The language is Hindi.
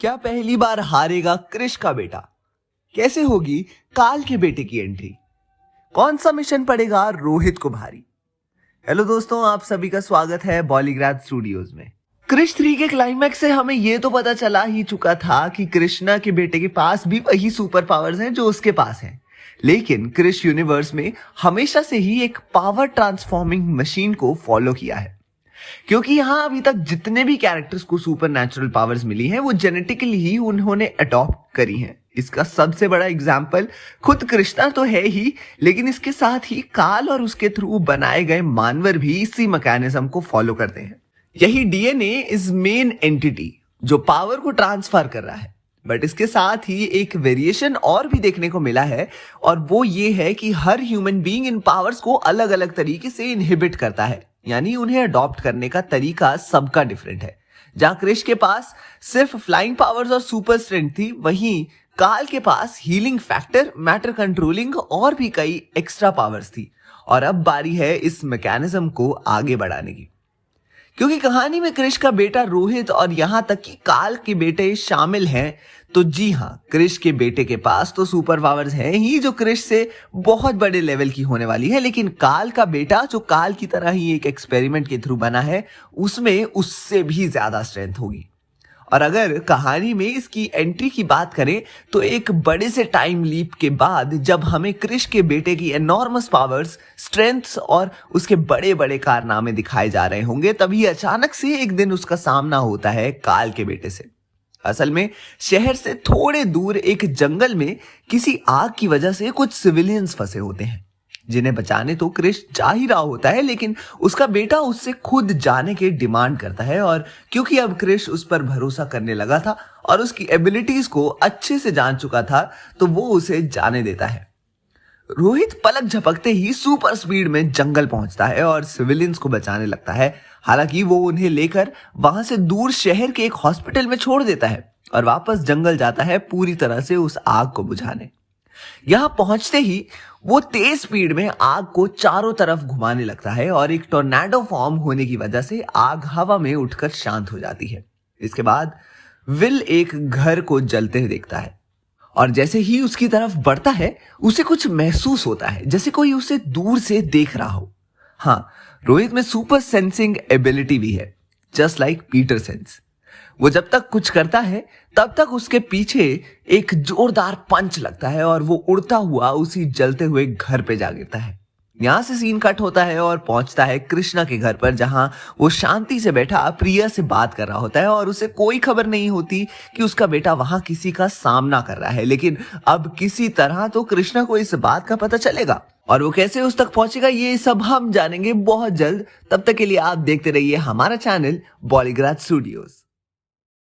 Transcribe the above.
क्या पहली बार हारेगा कृष का बेटा? कैसे होगी काल के बेटे की एंट्री? कौन सा मिशन पड़ेगा रोहित को भारी? हेलो दोस्तों, आप सभी का स्वागत है बॉलीग्राड स्टूडियोज में। कृष 3 के क्लाइमैक्स से हमें यह तो पता चला ही चुका था कि कृष्णा के बेटे के पास भी वही सुपर पावर्स हैं जो उसके पास हैं। लेकिन कृष यूनिवर्स में हमेशा से ही एक पावर ट्रांसफॉर्मिंग मशीन को फॉलो किया है, क्योंकि यहां अभी तक जितने भी कैरेक्टर्स को सुपर नेचुरल पावर्स मिली हैं वो जेनेटिकली ही उन्होंने अडॉप्ट करी हैं। इसका सबसे बड़ा एग्जाम्पल खुद कृष्णा तो है ही, लेकिन इसके साथ ही काल और उसके थ्रू बनाए गए मानवर भी इसी मैकेनिज्म को फॉलो करते हैं। यही डीएनए इज मेन एंटिटी जो पावर को ट्रांसफर कर रहा है। बट इसके साथ ही एक वेरिएशन और भी देखने को मिला है, और वो ये है कि हर ह्यूमन बीइंग इन पावर्स को अलग अलग तरीके से इनहिबिट करता है, यानी उन्हें अडॉप्ट करने का तरीका सबका डिफरेंट है। जहां कृष के पास सिर्फ फ्लाइंग पावर्स और सुपर स्ट्रेंथ थी, वहीं काल के पास हीलिंग फैक्टर, मैटर कंट्रोलिंग और भी कई एक्स्ट्रा पावर्स थी। और अब बारी है इस मैकेनिज्म को आगे बढ़ाने की, क्योंकि कहानी में कृष का बेटा रोहित और यहां तक कि काल के बेटे शामिल हैं। तो जी हां, कृष के बेटे के पास तो सुपर पावर्स हैं ही जो कृष से बहुत बड़े लेवल की होने वाली है, लेकिन काल का बेटा जो काल की तरह ही एक एक्सपेरिमेंट के थ्रू बना है, उसमें उससे भी ज्यादा स्ट्रेंथ होगी। और अगर कहानी में इसकी एंट्री की बात करें तो एक बड़े से टाइम लीप के बाद जब हमें कृष के बेटे की एनॉर्मस पावर्स, स्ट्रेंथ्स और उसके बड़े बड़े कारनामे दिखाए जा रहे होंगे, तभी अचानक से एक दिन उसका सामना होता है काल के बेटे से। असल में शहर से थोड़े दूर एक जंगल में किसी आग की वजह से कुछ सिविलियंस फंसे होते हैं, जिन्हें बचाने तो कृष जा ही रहा होता है, लेकिन उसका बेटा उससे खुद जाने के डिमांड करता है। और क्योंकि अब कृष उस पर भरोसा करने लगा था और उसकी एबिलिटीज को अच्छे से जान चुका था, तो वो उसे जाने देता है। रोहित पलक झपकते ही सुपर स्पीड में जंगल पहुंचता है और सिविलियंस को बचाने लगता है। हालांकि वो उन्हें लेकर वहां से दूर शहर के एक हॉस्पिटल में छोड़ देता है और वापस जंगल जाता है पूरी तरह से उस आग को बुझाने। यहां पहुंचते ही वो तेज स्पीड में आग को चारों तरफ घुमाने लगता है और एक टोर्नेडो फॉर्म होने की वजह से आग हवा में उठकर शांत हो जाती है। इसके बाद विल एक घर को जलते हुए देखता है, और जैसे ही उसकी तरफ बढ़ता है उसे कुछ महसूस होता है, जैसे कोई उसे दूर से देख रहा हो। हाँ, रोहित में सुपर सेंसिंग एबिलिटी भी है, जस्ट लाइक पीटर सेंस। वो जब तक कुछ करता है तब तक उसके पीछे एक जोरदार पंच लगता है और वो उड़ता हुआ उसी जलते हुए घर पे जा गिरता है। यहां से सीन कट होता है और पहुंचता है कृष्णा के घर पर, जहां वो शांति से बैठा प्रिया से बात कर रहा होता है और उसे कोई खबर नहीं होती कि उसका बेटा वहां किसी का सामना कर रहा है। लेकिन अब किसी तरह तो कृष्णा को इस बात का पता चलेगा, और वो कैसे उस तक पहुंचेगा ये सब हम जानेंगे बहुत जल्द। तब तक के लिए आप देखते रहिए हमारा चैनल बॉलीग्राड स्टूडियोज।